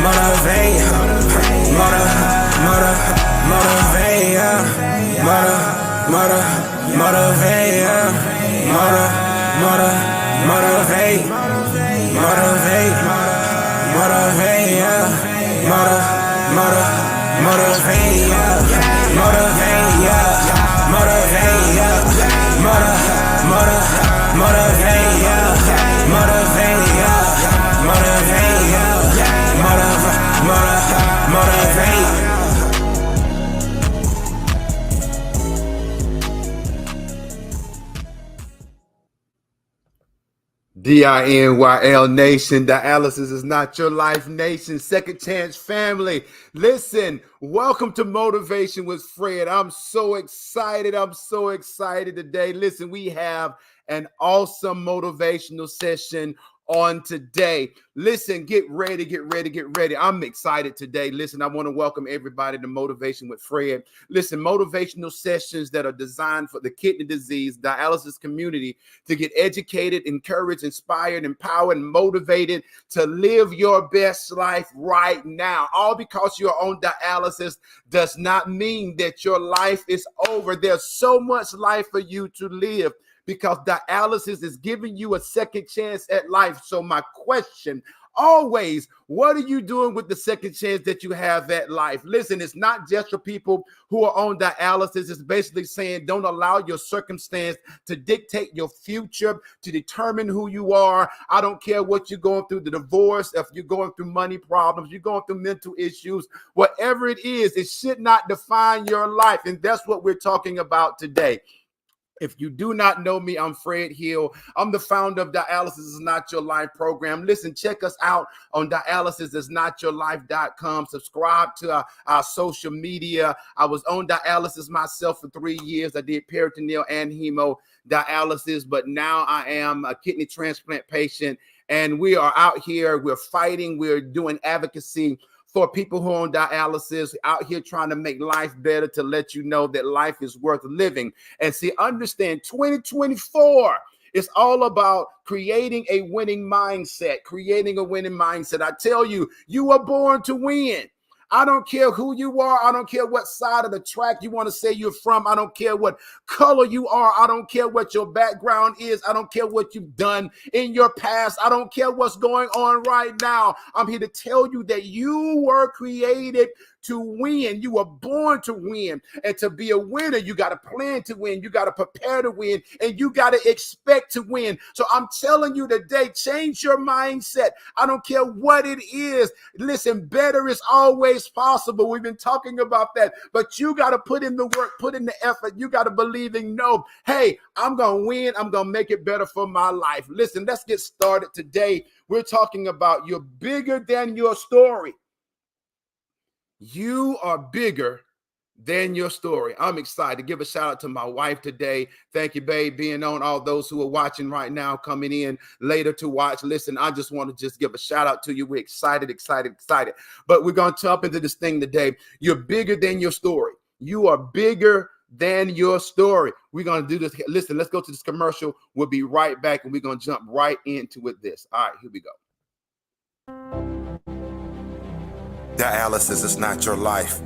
motivate, motivate, motivate, motivate, DINYL Nation, Dialysis is not your life nation, second chance family. Listen, welcome to Motivation with Fred. I'm so excited. Today. Listen, we have an awesome motivational session on today. Listen, get ready. I'm excited today. Listen, I want to welcome everybody to Motivation with Fred. Listen, motivational sessions that are designed for the kidney disease dialysis community to get educated, encouraged, inspired, empowered, and motivated to live your best life right now. All because you're on dialysis does not mean that your life is over. There's so much life for you to live, because dialysis is giving you a second chance at life. So my question always, what are you doing with the second chance that you have at life? Listen, it's not just for people who are on dialysis. It's basically saying don't allow your circumstance to dictate your future, to determine who you are. I don't care what you're going through, the divorce, if you're going through money problems, you're going through mental issues, whatever it is, it should not define your life. And that's what we're talking about today. If you do not know me, I'm Fred Hill. I'm the founder of Dialysis is Not Your Life program. Listen, check us out on dialysisisnotyourlife.com. Subscribe to our social media. I was on dialysis myself for 3 years. I did peritoneal and hemodialysis, but now I am a kidney transplant patient, and we are out here. We're fighting. We're doing advocacy for people who are on dialysis, out here trying to make life better, to let you know that life is worth living. And see, understand 2024 is all about creating a winning mindset, I tell you, you were born to win. I don't care who you are. I don't care what side of the track you want to say you're from. I don't care what color you are. I don't care what your background is. I don't care what you've done in your past. I don't care what's going on right now. I'm here to tell you that you were created to win. You were born to win. And to be a winner, you got to plan to win. You got to prepare to win. And you got to expect to win. So I'm telling you today, change your mindset. I don't care what it is. Listen, better is always possible. We've been talking about that. But you got to put in the work, put in the effort. You got to believe in, no, hey, I'm going to win. I'm going to make it better for my life. Listen, let's get started today. We're talking about you're bigger than your story. You are bigger than your story. I'm excited to give a shout out to my wife today. Thank you, babe, being on. All those who are watching right now, coming in later to watch. Listen, I just want to just give a shout out to you. We're excited. But we're going to jump into this thing today. You're bigger than your story. You are bigger than your story. We're going to do this. Listen, let's go to this commercial. We'll be right back, and we're going to jump right into it. All right, here we go. Dialysis is Not Your Life.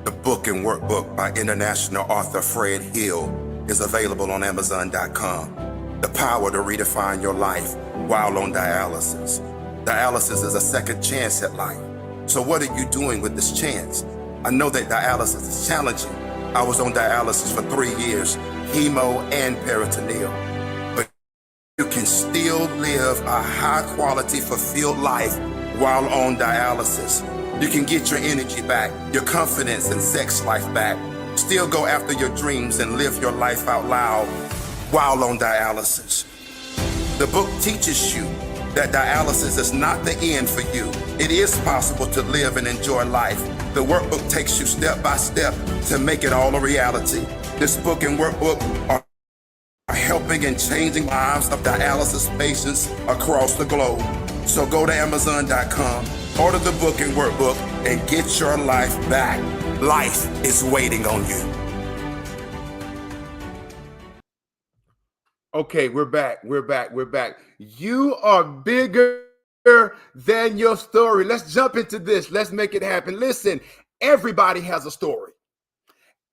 The book and workbook by international author Fred Hill is available on Amazon.com. The power to redefine your life while on dialysis. Dialysis is a second chance at life. So what are you doing with this chance? I know that dialysis is challenging. I was on dialysis for 3 years, hemo and peritoneal. But you can still live a high quality, fulfilled life while on dialysis. You can get your energy back, your confidence and sex life back. Still go after your dreams and live your life out loud while on dialysis. The book teaches you that dialysis is not the end for you. It is possible to live and enjoy life. The workbook takes you step by step to make it all a reality. This book and workbook are helping and changing lives of dialysis patients across the globe. So go to Amazon.com, order the book and workbook, and get your life back. Life is waiting on you. Okay, we're back. You are bigger than your story. Let's jump into this. Let's make it happen. Listen, everybody has a story.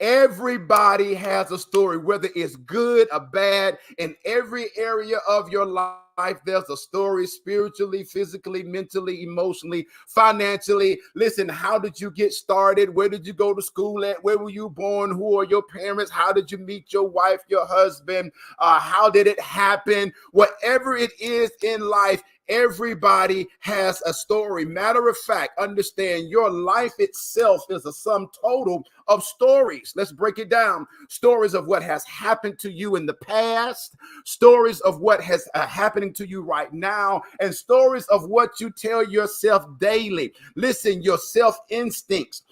Everybody has a story, whether it's good or bad. In every area of your life, there's a story, spiritually, physically, mentally, emotionally, financially. Listen, how did you get started? Where did you go to school at? Where were you born? Who are your parents? How did you meet your wife, your husband? How did it happen? Whatever it is in life, everybody has a story. Matter of fact, understand your life itself is a sum total of stories. Let's break it down. Stories of what has happened to you in the past, stories of what has happening to you right now, and stories of what you tell yourself daily. Listen, your self instincts.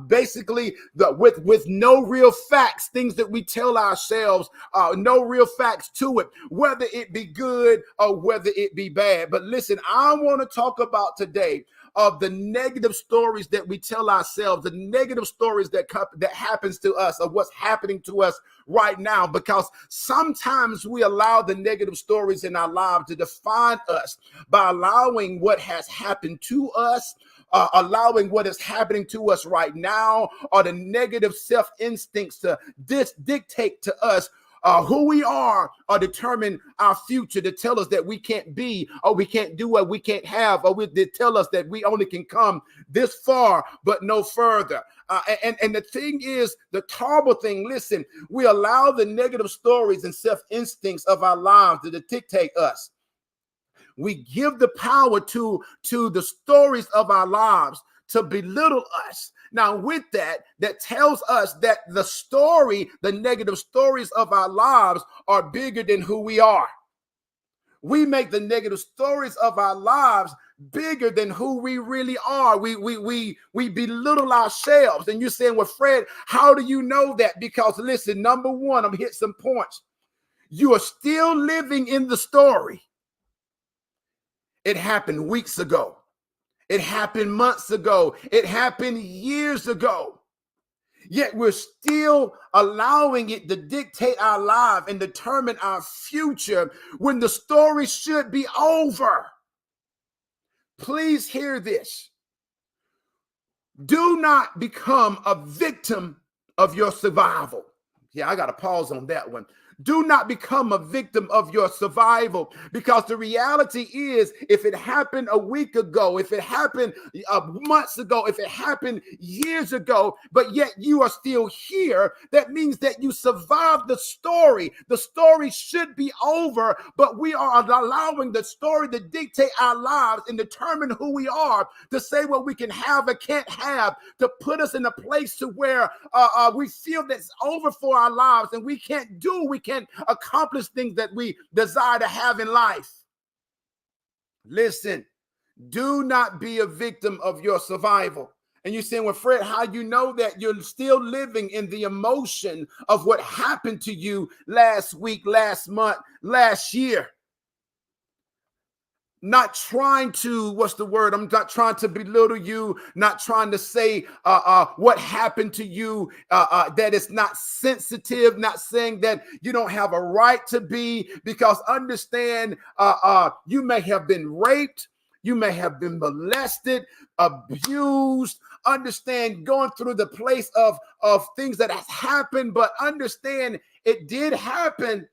Basically, with no real facts, things that we tell ourselves, no real facts to it, whether it be good or whether it be bad. But listen, I want to talk about today of the negative stories that we tell ourselves, the negative stories that happens to us, of what's happening to us right now, because sometimes we allow the negative stories in our lives to define us by allowing what has happened to us, allowing what is happening to us right now, or the negative self instincts to dictate to us who we are, or determine our future, to tell us that we can't be, or we can't do what we can't have, or they tell us that we only can come this far but no further. And the thing is, the terrible thing, listen, we allow the negative stories and self instincts of our lives to dictate us. We give the power to the stories of our lives to belittle us. Now, with that tells us that the negative stories of our lives are bigger than who we are. We make the negative stories of our lives bigger than who we really are. We belittle ourselves. And you're saying, well, Fred, how do you know that? Because listen, number one, I'm hit some points. You are still living in the story. It happened weeks ago. It happened months ago. It happened years ago. Yet we're still allowing it to dictate our life and determine our future when the story should be over. Please hear this. Do not become a victim of your survival. Yeah, I got to pause on that one. Do not become a victim of your survival, because the reality is, if it happened a week ago, if it happened months ago, if it happened years ago, but yet you are still here, that means that you survived the story. The story should be over, but we are allowing the story to dictate our lives and determine who we are, to say what we can have or can't have, to put us in a place to where we feel that it's over for our lives and we can't accomplish things that we desire to have in life. Listen, do not be a victim of your survival. And you're saying, well, Fred, how you know that? You're still living in the emotion of what happened to you last week, last month, last year. Not trying to, I'm not trying to belittle you, not trying to say what happened to you, that it's not sensitive, not saying that you don't have a right to be, because understand, you may have been raped, you may have been molested, abused, understand, going through the place of things that has happened, but understand it did happen.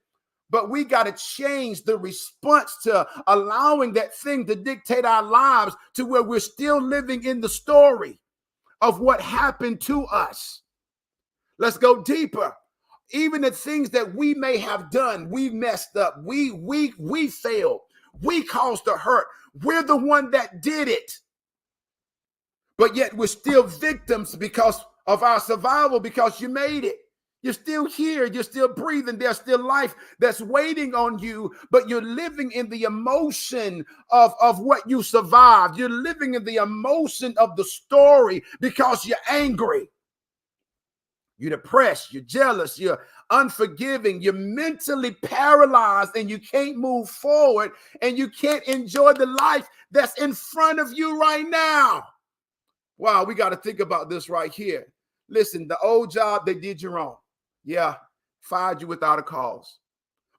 But we got to change the response to allowing that thing to dictate our lives to where we're still living in the story of what happened to us. Let's go deeper. Even the things that we may have done, we messed up, we failed, we caused the hurt. We're the one that did it. But yet we're still victims because of our survival, because you made it. You're still here. You're still breathing. There's still life that's waiting on you, but you're living in the emotion of what you survived. You're living in the emotion of the story because you're angry. You're depressed. You're jealous. You're unforgiving. You're mentally paralyzed and you can't move forward and you can't enjoy the life that's in front of you right now. Wow, we got to think about this right here. Listen, the old job, they did you wrong. Yeah, fired you without a cause.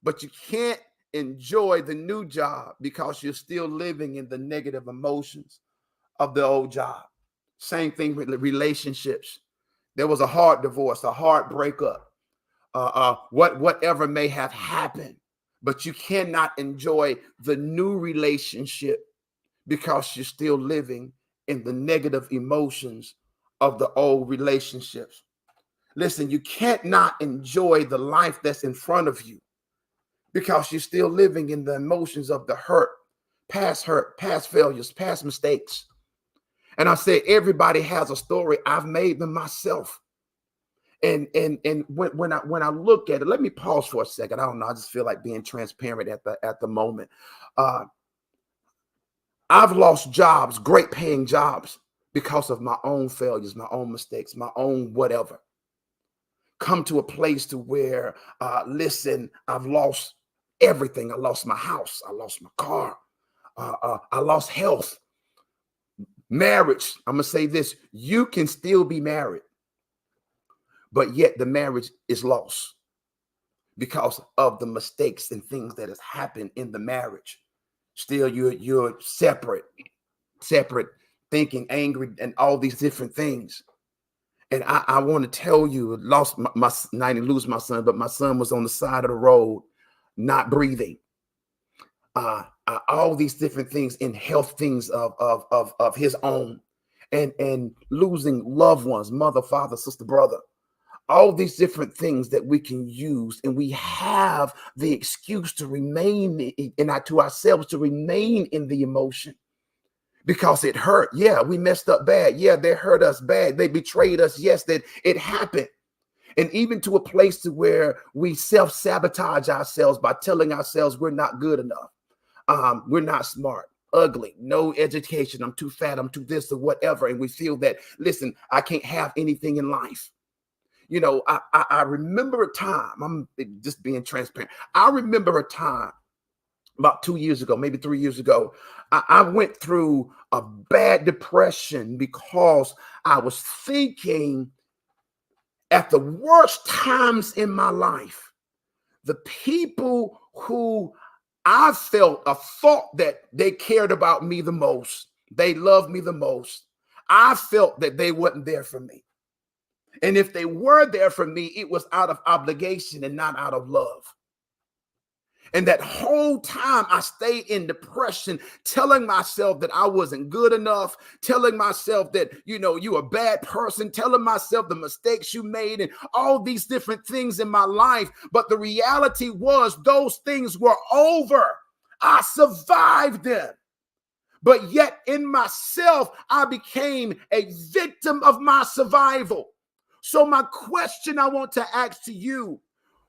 But you can't enjoy the new job because you're still living in the negative emotions of the old job. Same thing with relationships. There was a hard divorce, a hard breakup, whatever may have happened, but you cannot enjoy the new relationship because you're still living in the negative emotions of the old relationships. Listen, you can't not enjoy the life that's in front of you because you're still living in the emotions of the hurt, past failures, past mistakes. And I said, everybody has a story. I've made them myself. And when I look at it, let me pause for a second. I don't know. I just feel like being transparent at the moment. I've lost jobs, great paying jobs, because of my own failures, my own mistakes, my own whatever. Come to a place to where, listen, I've lost everything. I lost my house. I lost my car. I lost health. Marriage. I'm going to say this. You can still be married, but yet the marriage is lost because of the mistakes and things that has happened in the marriage. Still, you're separate, thinking, angry, and all these different things. And I want to tell you, lost my I didn't lose my son, but my son was on the side of the road, not breathing. All these different things in health things of his own, and losing loved ones, mother, father, sister, brother. All these different things that we can use, and we have the excuse to remain to ourselves to remain in the emotion because it hurt. Yeah, we messed up bad. Yeah, they hurt us bad. They betrayed us. Yes, that it happened. And even to a place to where we self-sabotage ourselves by telling ourselves we're not good enough. We're not smart, ugly, no education. I'm too fat. I'm too this or whatever. And we feel that, listen, I can't have anything in life. You know, I remember a time, I'm just being transparent. I remember a time about 2 years ago, maybe 3 years ago, I went through a bad depression because I was thinking at the worst times in my life, the people who I thought that they cared about me the most, they loved me the most, I felt that they wasn't there for me. And if they were there for me, it was out of obligation and not out of love. And that whole time I stayed in depression, telling myself that I wasn't good enough, telling myself that, you're a bad person, telling myself the mistakes you made and all these different things in my life. But the reality was those things were over. I survived them. But yet in myself, I became a victim of my survival. So my question I want to ask to you,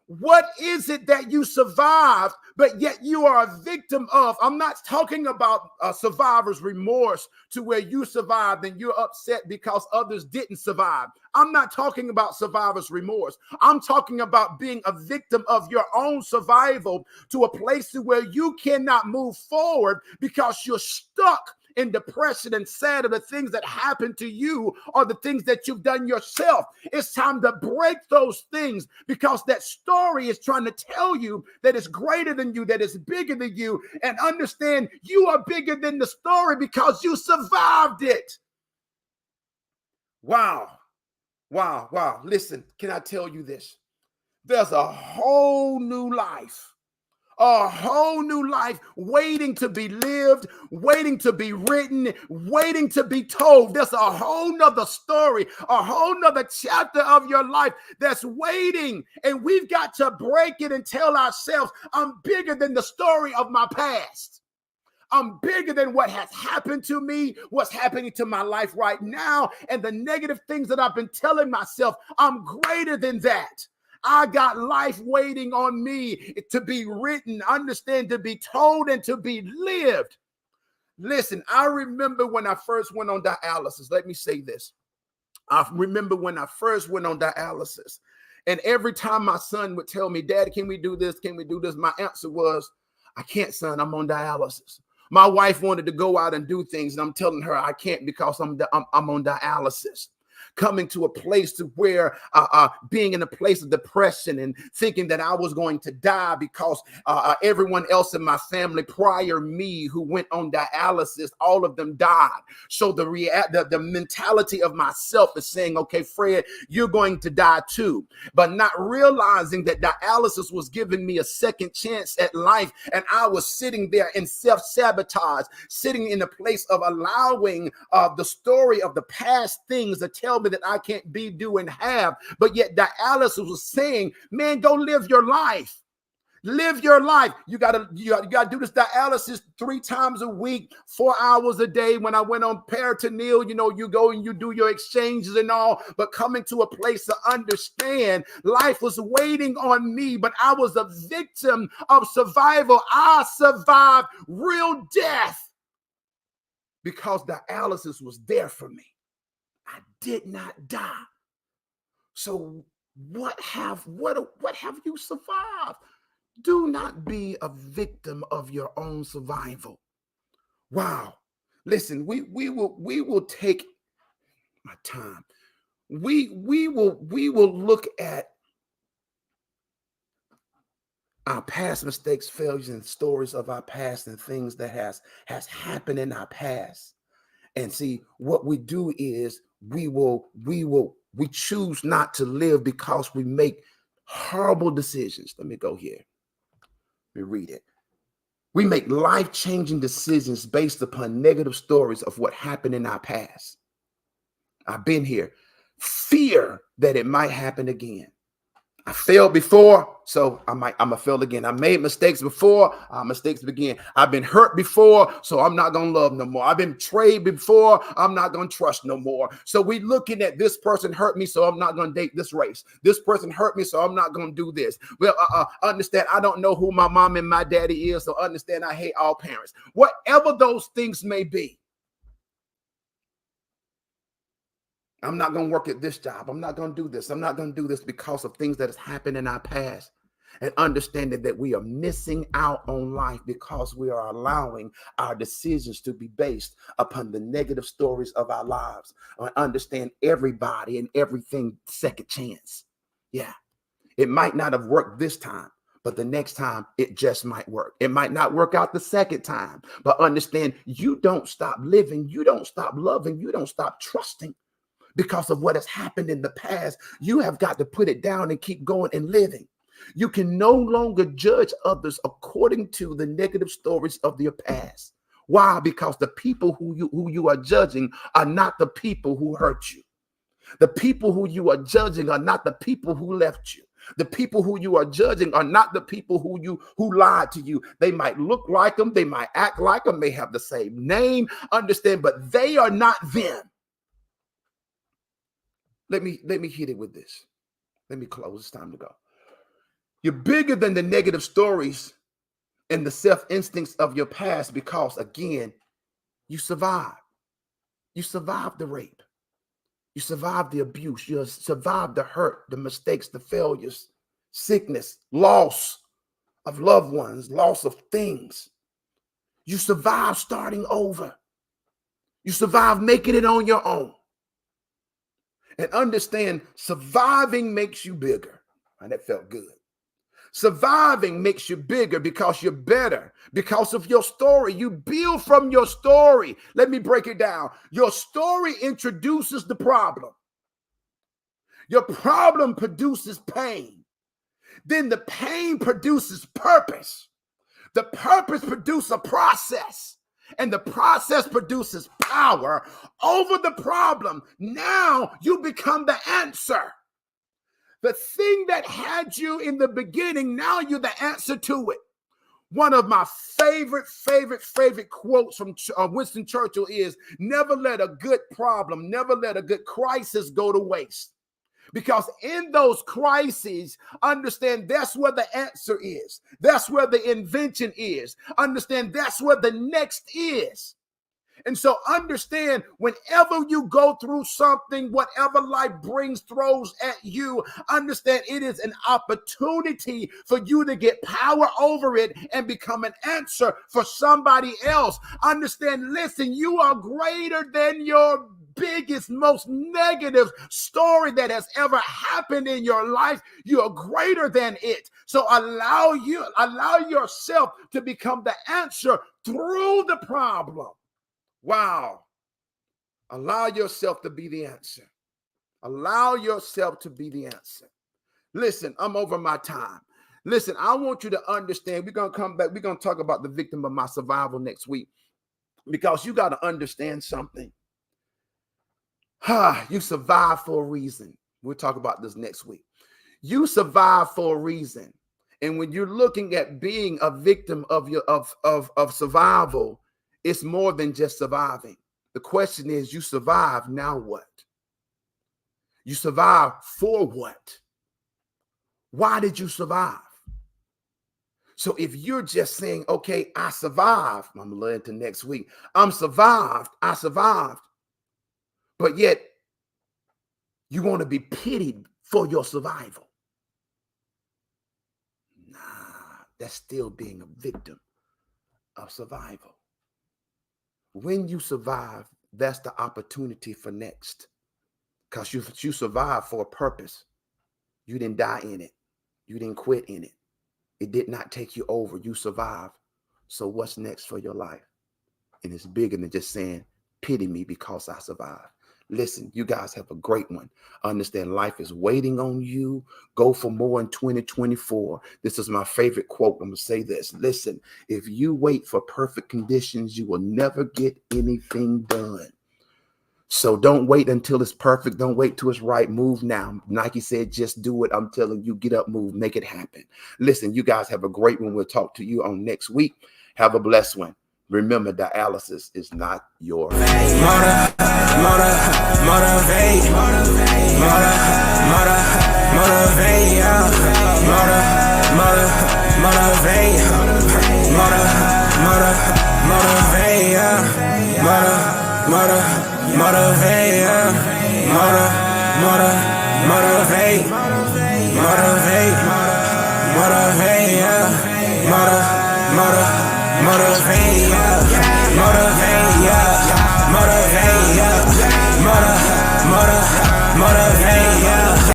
what is it that you survived, but yet you are a victim of? I'm not talking about survivor's remorse to where you survived and you're upset because others didn't survive. I'm not talking about survivor's remorse. I'm talking about being a victim of your own survival to a place to where you cannot move forward because you're stuck in depression and sad of the things that happened to you or the things that you've done yourself. It's time to break those things because that story is trying to tell you that it's greater than you, that it's bigger than you, and understand you are bigger than the story because you survived it. Wow. Listen, can I tell you this? There's a whole new life. A whole new life waiting to be lived, waiting to be written, waiting to be told. There's a whole nother story, a whole nother chapter of your life that's waiting. And we've got to break it and tell ourselves, I'm bigger than the story of my past. I'm bigger than what has happened to me, what's happening to my life right now, and the negative things that I've been telling myself. I'm greater than that. I got life waiting on me to be written, understand, to be told, and to be lived. Listen, I remember when I first went on dialysis. Let me say this. I remember when I first went on dialysis. And every time my son would tell me, Daddy, can we do this? Can we do this? My answer was, I can't, son. I'm on dialysis. My wife wanted to go out and do things, and I'm telling her I can't because I'm on dialysis. coming to a place to where being in a place of depression and thinking that I was going to die because everyone else in my family prior me who went on dialysis, all of them died. So the mentality of myself is saying, okay, Fred, you're going to die too, but not realizing that dialysis was giving me a second chance at life. And I was sitting there in self-sabotage, sitting in a place of allowing the story of the past things to tell me that I can't be, do, and have. But yet dialysis was saying, man, go live your life. Live your life. You gotta do this dialysis 3 times a week, 4 hours a day. When I went on peritoneal, you go and you do your exchanges and all, but coming to a place to understand life was waiting on me, but I was a victim of survival. I survived real death because dialysis was there for me. I did not die. So what have you survived? Do not be a victim of your own survival. Wow. Listen, we will take my time. We will look at our past mistakes, failures, and stories of our past and things that has happened in our past. And see, what we do is we choose not to live because we make horrible decisions. Let me go here. Let me read it. We make life-changing decisions based upon negative stories of what happened in our past. I've been here. Fear that it might happen again. I failed before, so I'm gonna fail again. I made mistakes before, mistakes begin. I've been hurt before, so I'm not gonna love no more. I've been betrayed before, I'm not gonna trust no more. So we looking at this person hurt me, so I'm not gonna date this race. This person hurt me, so I'm not gonna do this. Well, understand, I don't know who my mom and my daddy is, so understand I hate all parents. Whatever those things may be. I'm not going to work at this job. I'm not going to do this. I'm not going to do this because of things that has happened in our past. And understanding that we are missing out on life because we are allowing our decisions to be based upon the negative stories of our lives. I understand everybody and everything second chance. Yeah, it might not have worked this time, but the next time it just might work. It might not work out the second time, but understand you don't stop living. You don't stop loving. You don't stop trusting. Because of what has happened in the past, you have got to put it down and keep going and living. You can no longer judge others according to the negative stories of your past. Why? Because the people who you are judging are not the people who hurt you. The people who you are judging are not the people who left you. The people who you are judging are not the people who lied to you. They might look like them, they might act like them, may have the same name, understand, but they are not them. Let me hit it with this. Let me close. It's time to go. You're bigger than the negative stories and the self-instincts of your past because, again, you survived. You survived the rape. You survived the abuse. You survived the hurt, the mistakes, the failures, sickness, loss of loved ones, loss of things. You survived starting over. You survived making it on your own. And understand, surviving makes you bigger. And that felt good. Surviving makes you bigger because you're better. Because of your story. You build from your story. Let me break it down. Your story introduces the problem. Your problem produces pain. Then the pain produces purpose. The purpose produces a process. And the process produces power over the problem. Now you become the answer. The thing that had you in the beginning, now you're the answer to it. One of my favorite quotes from Winston Churchill is, never let a good problem, never let a good crisis go to waste. Because in those crises, understand that's where the answer is. That's where the invention is. Understand that's where the next is. And so understand, whenever you go through something, whatever life throws at you, understand it is an opportunity for you to get power over it and become an answer for somebody else. Understand, listen, you are greater than your biggest, most negative story that has ever happened in your life, you are greater than it. So allow yourself to become the answer through the problem. Wow. Allow yourself to be the answer. Allow yourself to be the answer. Listen, I'm over my time. Listen, I want you to understand. We're going to come back. We're going to talk about the victim of my survival next week, because you got to understand something. You survived for a reason. We'll talk about this next week. You survived for a reason. And when you're looking at being a victim of survival, it's more than just surviving. The question is, you survived, now what? You survived for what? Why did you survive? So if you're just saying, okay, I survived, I'm going to learn into next week. I survived, but yet you want to be pitied for your survival. Nah, that's still being a victim of survival. When you survive, that's the opportunity for next. Because you survived for a purpose. You didn't die in it. You didn't quit in it. It did not take you over. You survived. So what's next for your life? And it's bigger than just saying, pity me because I survived. Listen, you guys have a great one. Understand life is waiting on you. Go for more in 2024. This is my favorite quote. I'm going to say this. Listen, if you wait for perfect conditions, you will never get anything done. So don't wait until it's perfect. Don't wait till it's right. Move now. Nike said, just do it. I'm telling you, get up, move, make it happen. Listen, you guys have a great one. We'll talk to you on next week. Have a blessed one. Remember, dialysis is not your Motivate, motivate, motivate,